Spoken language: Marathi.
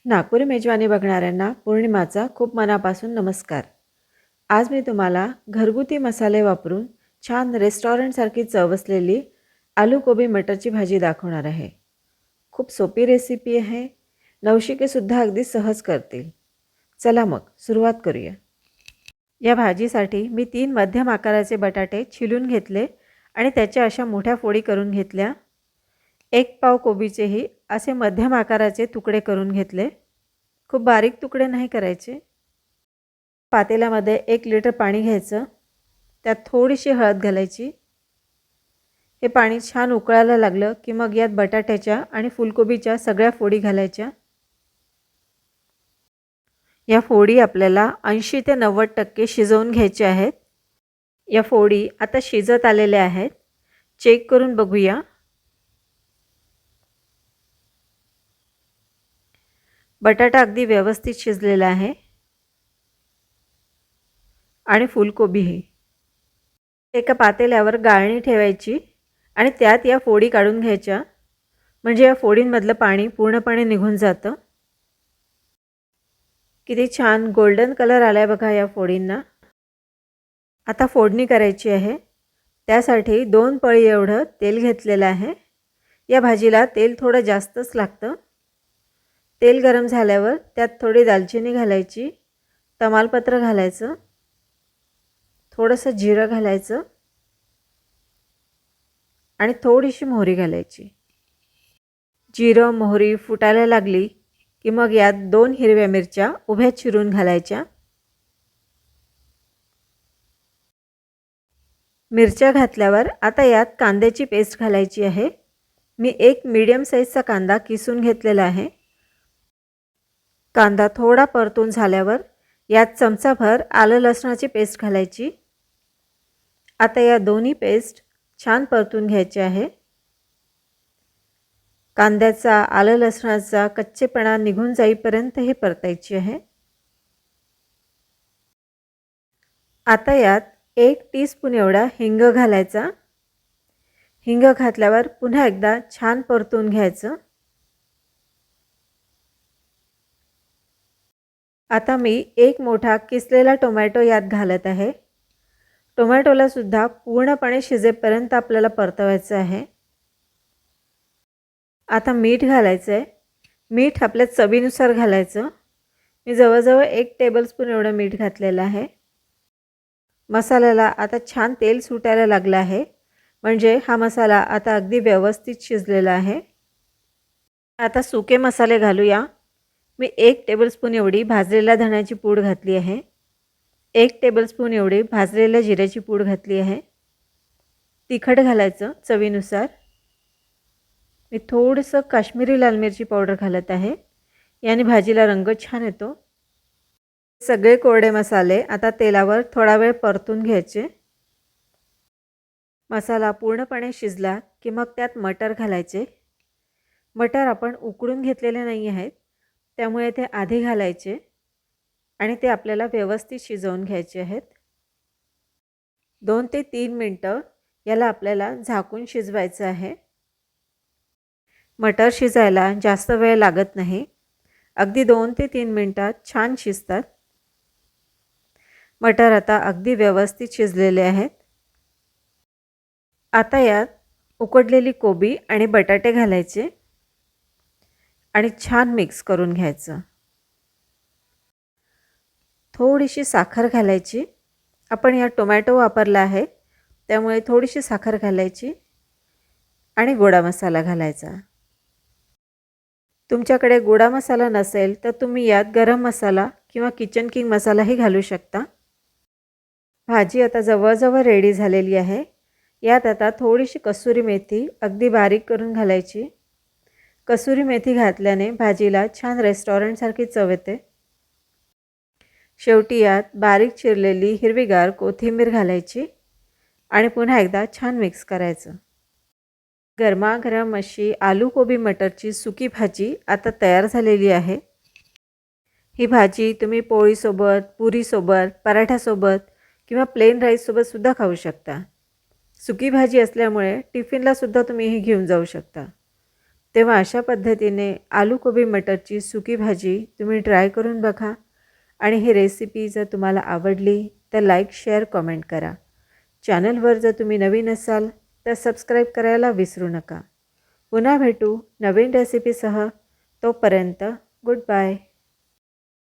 नागपुरी मेजवानी बघणाऱ्यांना पौर्णिमाचा खूप मनापासून नमस्कार. आज मी तुम्हाला घरगुती मसाले वापरून छान रेस्टॉरंटसारखी चव असलेली आलू कोबी मटरची भाजी दाखवणार आहे. खूप सोपी रेसिपी आहे. नवशिकेसुद्धा अगदी सहज करतील. चला मग सुरुवात करूया. या भाजीसाठी मी 3 मध्यम आकाराचे बटाटे छिलून घेतले आणि त्याच्या अशा मोठ्या फोडी करून घेतल्या. 1 पाव कोबीचेही असे मध्यम आकाराचे तुकडे करून घेतले. खूप बारीक तुकडे नाही करायचे. पातेल्यामध्ये 1 लिटर पाणी घ्यायचं. त्यात थोडीशी हळद घालायची. हे पाणी छान उकळायला लागलं की मग यात बटाट्याच्या आणि फुलकोबीच्या सगळ्या फोडी घालायच्या. या फोडी आपल्याला 80 ते 90% शिजवून घ्यायच्या आहेत. या फोडी आता शिजत आलेल्या आहेत. चेक करून बघूया. बटाटा अगदी व्यवस्थित शिजलेला आहे आणि फुलकोबीही. एका पातेल्यावर गाळणी ठेवायची आणि त्यात या फोडी काढून घ्यायच्या. म्हणजे या फोडींमधलं पाणी पूर्णपणे निघून जातं. किती छान गोल्डन कलर आलाय बघा या फोडींना. आता फोडणी करायची आहे. त्यासाठी 2 पळी एवढं तेल घेतलेलं आहे. या भाजीला तेल थोडं जास्तच लागतं. तेल गरम झाल्यावर त्यात थोडी दालचिनी घालायची, तमालपत्र घालायचं, थोडंसं जिरं घालायचं आणि थोडीशी मोहरी घालायची. जिरं मोहरी फुटायला लागली की मग यात 2 हिरव्या मिरच्या उभ्या चिरून घालायच्या. मिरच्या घातल्यावर आता यात कांद्याची पेस्ट घालायची आहे. मी 1 मीडियम साईजचा कांदा किसून घेतलेला आहे. कांदा थोडा परतून झाल्यावर यात चमचाभर आलं लसणाची पेस्ट घालायची. आता या दोन्ही पेस्ट छान परतून घ्यायचे आहे. कांद्याचा आलं लसणाचा कच्चेपणा निघून जाईपर्यंत हे परतायची आहे. आता यात 1 टीस्पून एवढा हिंग घालायचा. हिंग घातल्यावर पुन्हा एकदा छान परतून घ्यायचं. आता मी 1 मोठा किसलेला टोमॅटो यात घालत आहे. टोमॅटोला सुद्धा पूर्णपणे शिजेपर्यंत आपल्याला परतवायचं आहे. आता मीठ घालायचं आहे. मीठ आपल्या चवीनुसार घालायचं. मी जवळजवळ 1 टेबलस्पून एवढं मीठ घातलेलं आहे. मसाल्याला आता छान तेल सुटायला लागलं आहे. म्हणजे हा मसाला आता अगदी व्यवस्थित शिजलेला आहे. आता सुके मसाले घालूया. मी 1 टेबलस्पून एवढी भाजलेल्या धण्याची पूड घातली आहे. 1 टेबलस्पून एवढी भाजलेल्या जिऱ्याची पूड घातली आहे. तिखट घालायचं चवीनुसार. मी थोडंसं काश्मीरी लाल मिरची पावडर घालत आहे. याने भाजीला रंग छान येतो. सगळे कोरडे मसाले आता तेलावर थोडा वेळ परतून घ्यायचे. मसाला पूर्णपणे शिजला की मग त्यात मटर घालायचे. मटर आपण उकडून घेतलेले नाही आहेत, त्यामुळे ते आधी घालायचे आणि ते आपल्याला व्यवस्थित शिजवून घ्यायचे आहेत. 2 ते 3 मिनटं याला आपल्याला झाकून शिजवायचं आहे. मटर शिजायला जास्त वेळ लागत नाही. अगदी 2 ते 3 मिनटात छान शिजतात. मटर आता अगदी व्यवस्थित शिजलेले आहेत. आता यात उकडलेली कोबी आणि बटाटे घालायचे आणि छान मिक्स करून घ्यायचं. थोडीशी साखर घालायची. आपण यात टोमॅटो वापरला आहे, त्यामुळे थोडीशी साखर घालायची आणि गोडा मसाला घालायचा. तुमच्याकडे गोडा मसाला नसेल तर तुम्ही यात गरम मसाला किंवा किचन किंग मसालाही घालू शकता. भाजी आता जवळजवळ रेडी झालेली आहे. यात आता थोडीशी कसुरी मेथी अगदी बारीक करून घालायची. कसुरी मेथी घातल्याने भाजीला छान रेस्टॉरंटसारखी चव येते. शेवटी यात बारीक चिरलेली हिरवीगार कोथिंबीर घालायची आणि पुन्हा एकदा छान मिक्स करायचं. गरमागरम अशी आलू कोबी मटरची सुकी भाजी आता तयार झालेली आहे. ही भाजी तुम्ही पोळीसोबत, पुरीसोबत, पराठ्यासोबत किंवा प्लेन राईससोबत सुद्धा खाऊ शकता. सुकी भाजी असल्यामुळे टिफिनला सुद्धा तुम्ही ही घेऊन जाऊ शकता. तेव्हा अशा पद्धतीने आलू कोबी मटरची सुकी भाजी तुम्ही ट्राय करून बघा. आणि ही रेसिपी जर तुम्हाला आवडली तर लाईक, शेअर, कॉमेंट करा. चॅनलवर जर तुम्ही नवीन असाल तर सबस्क्राईब करायला विसरू नका. पुन्हा भेटू नवीन रेसिपीसह. तोपर्यंत गुड बाय.